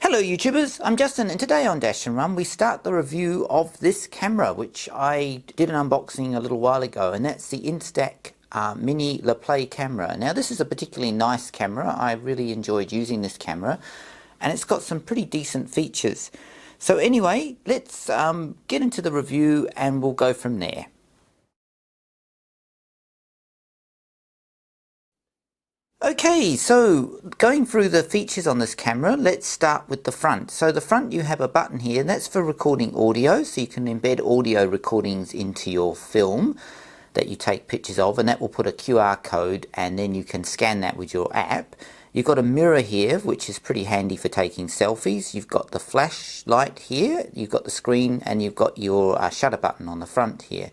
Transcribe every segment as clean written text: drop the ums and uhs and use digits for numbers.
Hello YouTubers, I'm Justin, and today on Dashandrun we start the review of this camera which I did an unboxing a little while ago, and that's the Instax mini LiPlay camera. Now this is a particularly nice camera. I really enjoyed using this camera and it's got some pretty decent features. So anyway, let's get into the review and we'll go from there. Okay, so going through the features on this camera, let's start with the front. So the front, you have a button here, and that's for recording audio, so you can embed audio recordings into your film that you take pictures of, and that will put a QR code and then you can scan that with your app. You've got a mirror here, which is pretty handy for taking selfies. You've got the flashlight here, you've got the screen, and you've got your shutter button on the front here.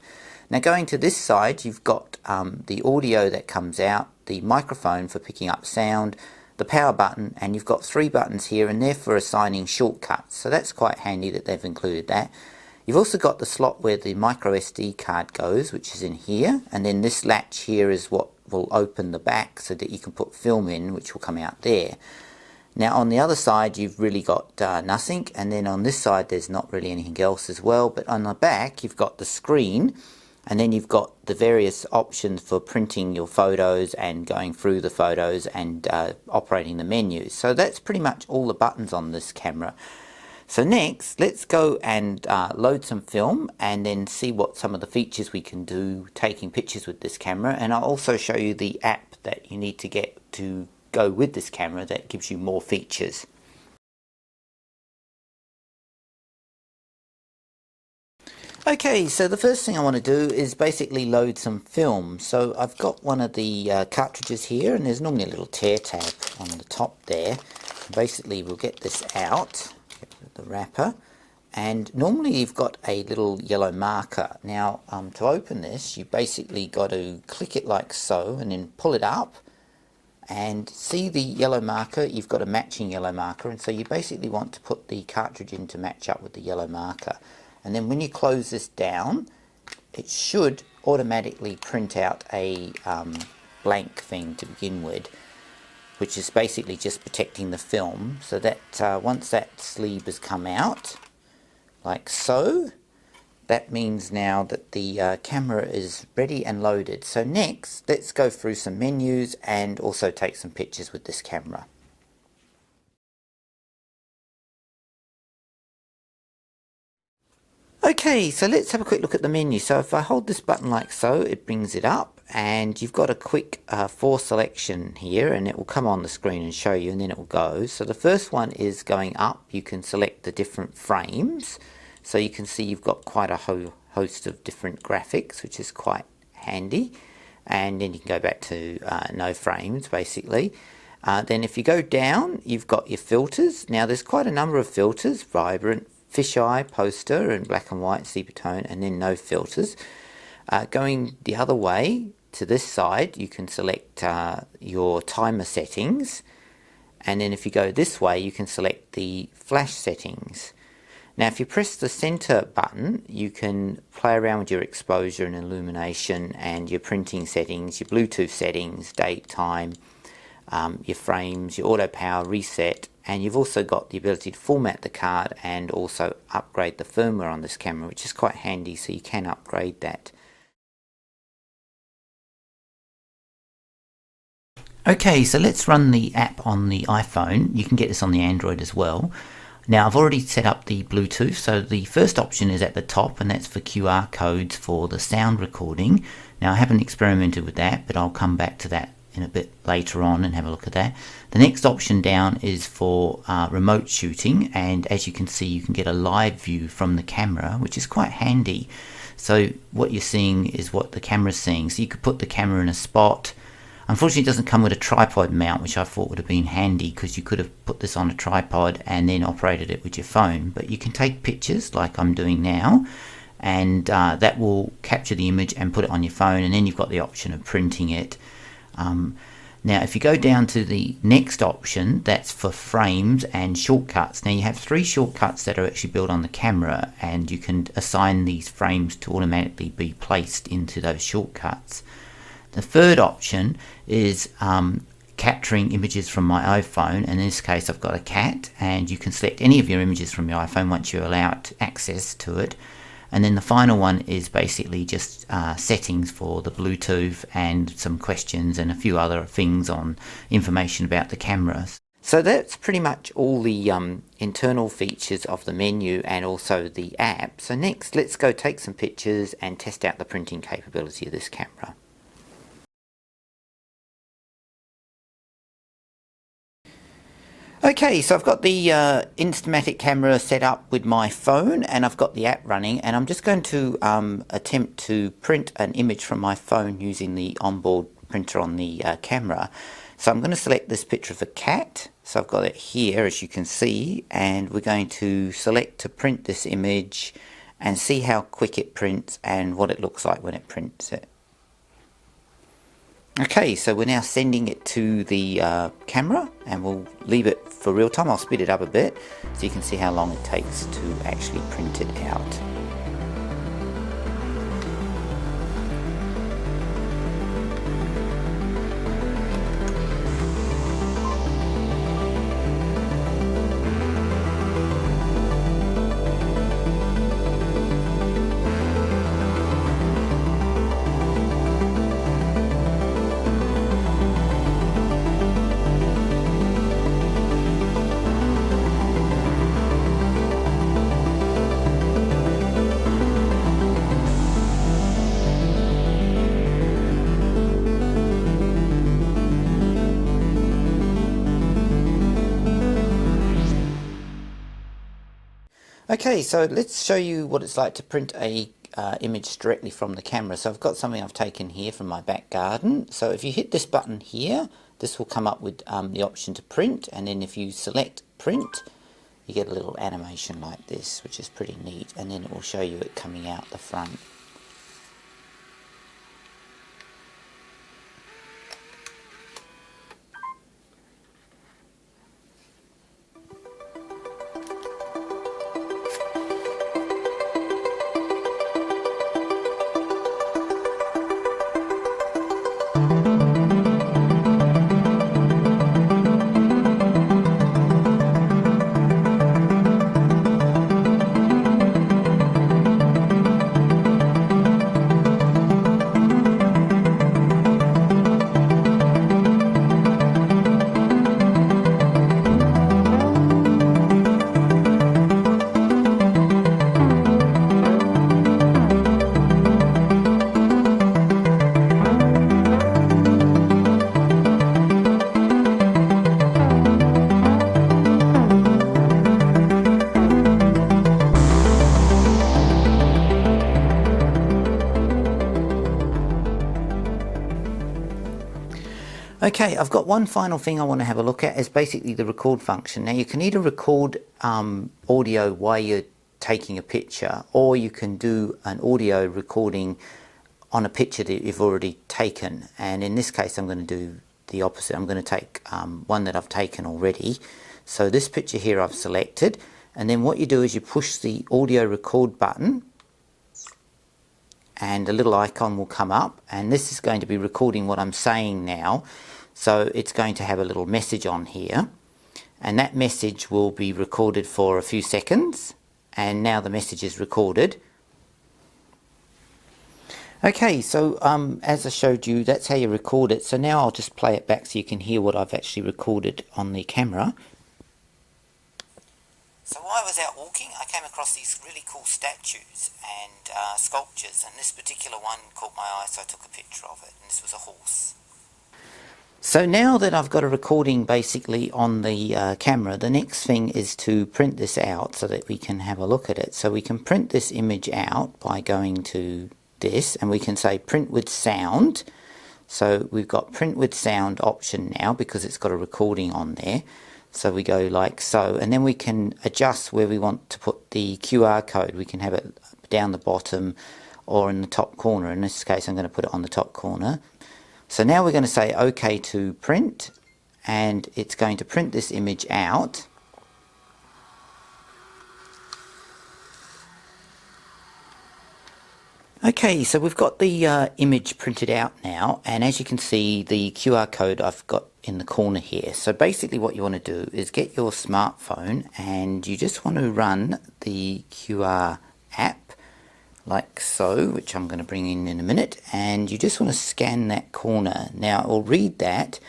Now going to this side, you've got the audio that comes out, the microphone for picking up sound, the power button, and you've got 3 buttons here, and they're for assigning shortcuts. So that's quite handy that they've included that. You've also got the slot where the micro SD card goes, which is in here, and then this latch here is what will open the back so that you can put film in, which will come out there. Now on the other side you've really got nothing, and then on this side there's not really anything else as well, but on the back you've got the screen, and then you've got the various options for printing your photos and going through the photos and operating the menus. So that's pretty much all the buttons on this camera. So next, let's go and load some film and then see what some of the features we can do taking pictures with this camera. And I'll also show you the app that you need to get to go with this camera that gives you more features. Okay, so the first thing I want to do is basically load some film. So I've got one of the cartridges here, and there's normally a little tear tab on the top there. Basically we'll get this out, get rid of the wrapper, and normally you've got a little yellow marker. Now to open this you basically got to click it like so and then pull it up, and see the yellow marker, you've got a matching yellow marker, and so you basically want to put the cartridge in to match up with the yellow marker. And then when you close this down, it should automatically print out a blank thing to begin with, which is basically just protecting the film, so that once that sleeve has come out, like so, that means now that the camera is ready and loaded. So next, let's go through some menus and also take some pictures with this camera. Okay, so let's have a quick look at the menu. So if I hold this button like so, it brings it up, and you've got a quick 4 selection here, and it will come on the screen and show you, and then it will go. So the first one is going up. You can select the different frames, so you can see you've got quite a host of different graphics, which is quite handy. And then you can go back to no frames basically. Then if you go down, you've got your filters. Now there's quite a number of filters: vibrant, fisheye, poster, and black and white, sepia tone, and then no filters. Going the other way to this side, you can select your timer settings, and then if you go this way you can select the flash settings. Now if you press the center button, you can play around with your exposure and illumination and your printing settings, your Bluetooth settings, date, time, your frames, your auto power, reset, and you've also got the ability to format the card and also upgrade the firmware on this camera, which is quite handy, so you can upgrade that. Okay, so let's run the app on the iPhone. You can get this on the Android as well. Now I've already set up the Bluetooth, so the first option is at the top, and that's for QR codes for the sound recording. Now I haven't experimented with that, but I'll come back to that in a bit later on and have a look at that. The next option down is for remote shooting, and as you can see you can get a live view from the camera, which is quite handy. So what you're seeing is what the camera's seeing, so you could put the camera in a spot. Unfortunately it doesn't come with a tripod mount, which I thought would have been handy, because you could have put this on a tripod and then operated it with your phone. But you can take pictures like I'm doing now, and that will capture the image and put it on your phone, and then you've got the option of printing it. Now if you go down to the next option, that's for frames and shortcuts. Now you have 3 shortcuts that are actually built on the camera, and you can assign these frames to automatically be placed into those shortcuts. The third option is capturing images from my iPhone, and in this case I've got a cat, and you can select any of your images from your iPhone once you allow it access to it. And then the final one is basically just settings for the Bluetooth and some questions and a few other things on information about the cameras. So that's pretty much all the internal features of the menu and also the app. So next, let's go take some pictures and test out the printing capability of this camera. Okay, so I've got the Instamatic camera set up with my phone, and I've got the app running, and I'm just going to attempt to print an image from my phone using the onboard printer on the camera. So I'm going to select this picture of a cat. So I've got it here, as you can see, and we're going to select to print this image and see how quick it prints and what it looks like when it prints it. Okay, so we're now sending it to the camera, and we'll leave it for real time. I'll speed it up a bit so you can see how long it takes to actually print it out. Okay, so let's show you what it's like to print a image directly from the camera. So I've got something I've taken here from my back garden. So if you hit this button here, this will come up with the option to print, and then if you select print, you get a little animation like this, which is pretty neat, and then it will show you it coming out the front. Okay, I've got one final thing I want to have a look at, is basically the record function. Now you can either record audio while you're taking a picture, or you can do an audio recording on a picture that you've already taken. And in this case I'm going to do the opposite. I'm going to take one that I've taken already. So this picture here I've selected, and then what you do is you push the audio record button and a little icon will come up, and this is going to be recording what I'm saying now. So it's going to have a little message on here, and that message will be recorded for a few seconds, and now the message is recorded. Okay, so as I showed you, that's how you record it. So now I'll just play it back so you can hear what I've actually recorded on the camera. So while I was out walking, I came across these really cool statues and sculptures, and this particular one caught my eye, so I took a picture of it, and this was a horse. So now that I've got a recording basically on the camera, the next thing is to print this out so that we can have a look at it. So we can print this image out by going to this, and we can say print with sound. So we've got print with sound option now because it's got a recording on there. So we go like so, and then we can adjust where we want to put the QR code. We can have it down the bottom or in the top corner. In this case I'm going to put it on the top corner. So now we're going to say OK to print, and it's going to print this image out. Okay, so we've got the image printed out now, and as you can see, the QR code I've got in the corner here. So basically what you want to do is get your smartphone and you just want to run the QR app like so, which I'm going to bring in a minute, and you just want to scan that corner. Now it will read that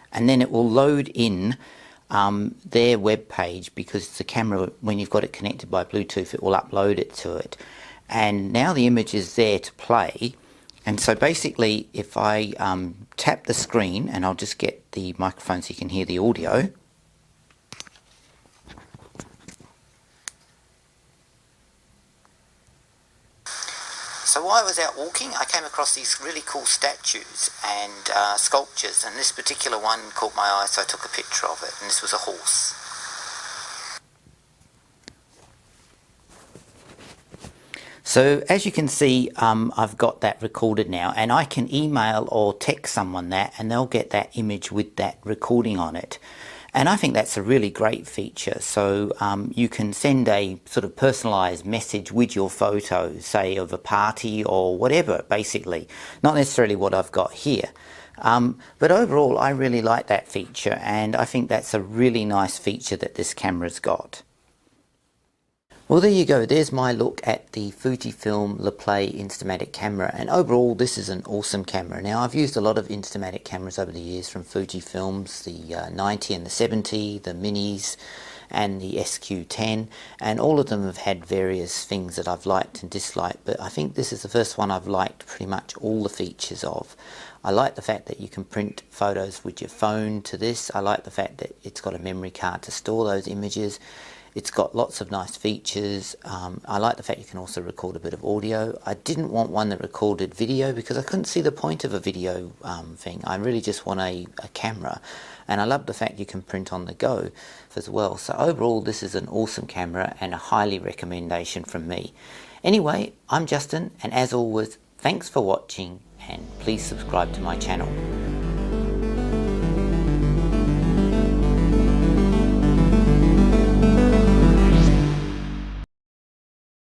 and then it will load in their web page, because the camera, when you've got it connected by Bluetooth, it will upload it to it. And now the image is there to play. And so basically, if I tap the screen, and I'll just get the microphone so you can hear the audio. So while I was out walking, I came across these really cool statues and sculptures, and this particular one caught my eye, so I took a picture of it, and this was a horse. So as you can see, I've got that recorded now, and I can email or text someone that, and they'll get that image with that recording on it. And I think that's a really great feature. So you can send a sort of personalised message with your photo, say of a party or whatever, basically. Not necessarily what I've got here. But overall, I really like that feature, and I think that's a really nice feature that this camera's got. Well, there you go. There's my look at the Fujifilm LiPlay Instamatic camera, and overall this is an awesome camera. Now, I've used a lot of Instamatic cameras over the years, from Fujifilms, the 90 and the 70, the minis and the SQ10, and all of them have had various things that I've liked and disliked, but I think this is the first one I've liked pretty much all the features of. I like the fact that you can print photos with your phone to this. I like the fact that it's got a memory card to store those images. It's got lots of nice features. I like the fact you can also record a bit of audio. I didn't want one that recorded video because I couldn't see the point of a video thing. I really just want a camera. And I love the fact you can print on the go as well. So overall, this is an awesome camera and a highly recommendation from me. Anyway, I'm Justin, and as always, thanks for watching, and please subscribe to my channel.